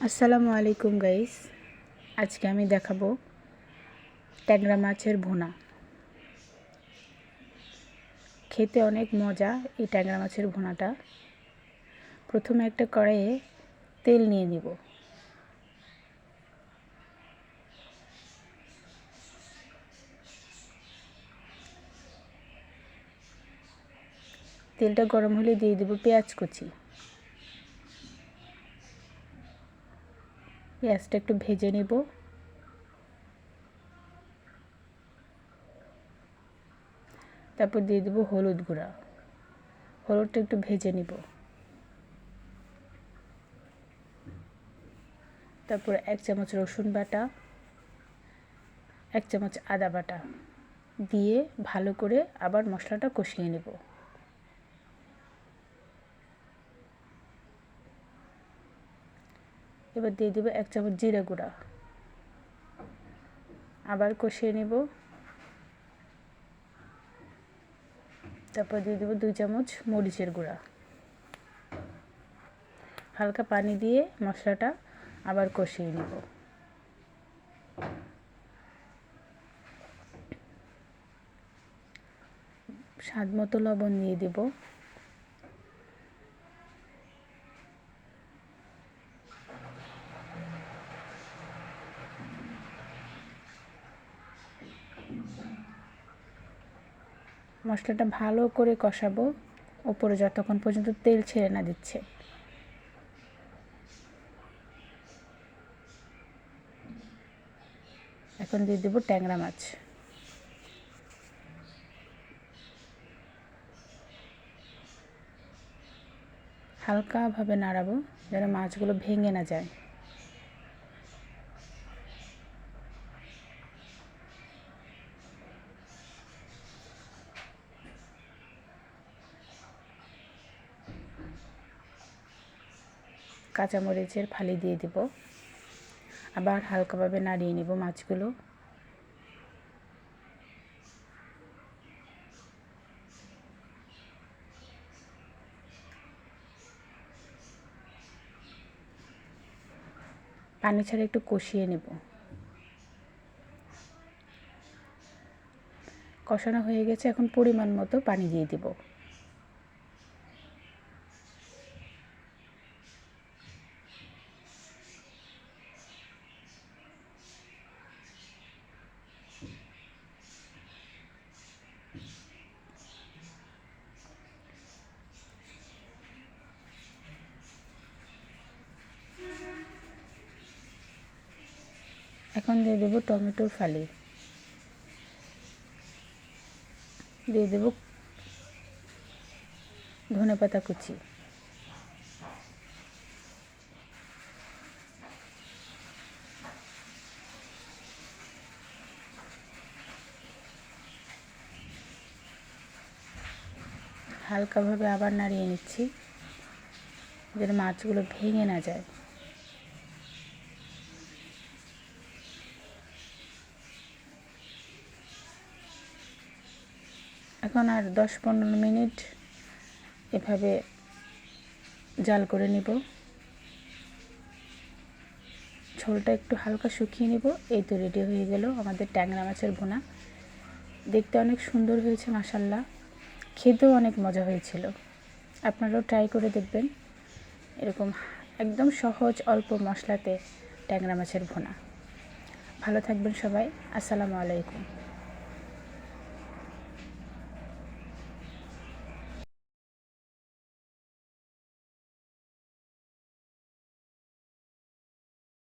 আসসালামু আলাইকুম গাইস। আজকে আমি দেখাবো ট্যাংরা মাছের ভুনা। খেতে অনেক মজা এই ট্যাংরা মাছের ভুনাটা। প্রথমে একটা কড়াইয়ে তেল নিয়ে নিব। তেলটা গরম হলে দিয়ে দেব পেঁয়াজ কুচি। পেঁয়াজটা একটু ভেজে নেব। তারপর দিয়ে দেব হলুদ গুঁড়া। হলুদটা একটু ভেজে নিব। তারপর 1 চামচ রসুন বাটা, 1 চামচ আদা বাটা দিয়ে ভালো করে আবার মশলাটা কষিয়ে নেব। এবার দিয়ে দেব 1 চামচ জিরা গুঁড়া। আবার কষিয়ে নেব। তারপর দিয়ে দেব 2 চামচ মরিচের গুঁড়া। হালকা পানি দিয়ে মশলাটা আবার কষিয়ে নেব। স্বাদ মতো লবণ দিয়ে দেব। মশলাটা ভালো করে কষাবো উপরে যতক্ষণ পর্যন্ত তেল ছেড়ে না দিচ্ছে। এখন দিয়ে দেব ট্যাংরা মাছ। হালকাভাবে নাড়াবো যেন মাছগুলো ভেঙে না যায়। কাঁচামরিচের ফালি দিয়ে দেব। আবার হালকাভাবে নাড়িয়ে নেব মাছগুলো। পানি ছাড়া একটু কষিয়ে নেব। কষানো হয়ে গেছে, এখন পরিমাণ মতো পানি দিয়ে দেব। এখন দিয়ে দেব টমেটোর ফালি, দিয়ে দেব ধনেপাতা কুচি, হালকাভাবে আবার নাড়িয়ে নিচ্ছি যেন মাছগুলো ভেঙে না যায়। এখন আর 10-15 মিনিট এভাবে জাল করে নিব। ঝোলটা একটু হালকা শুকিয়ে নিব। এই তো রেডি হয়ে গেল আমাদের ট্যাংরা মাছের ভুনা। দেখতে অনেক সুন্দর হয়েছে মাশাআল্লাহ, খেতেও অনেক মজা হয়েছিল। আপনারাও ট্রাই করে দেখবেন এরকম একদম সহজ অল্প মশলাতে ট্যাংরা মাছের ভুনা। ভালো থাকবেন সবাই। আসসালামু আলাইকুম।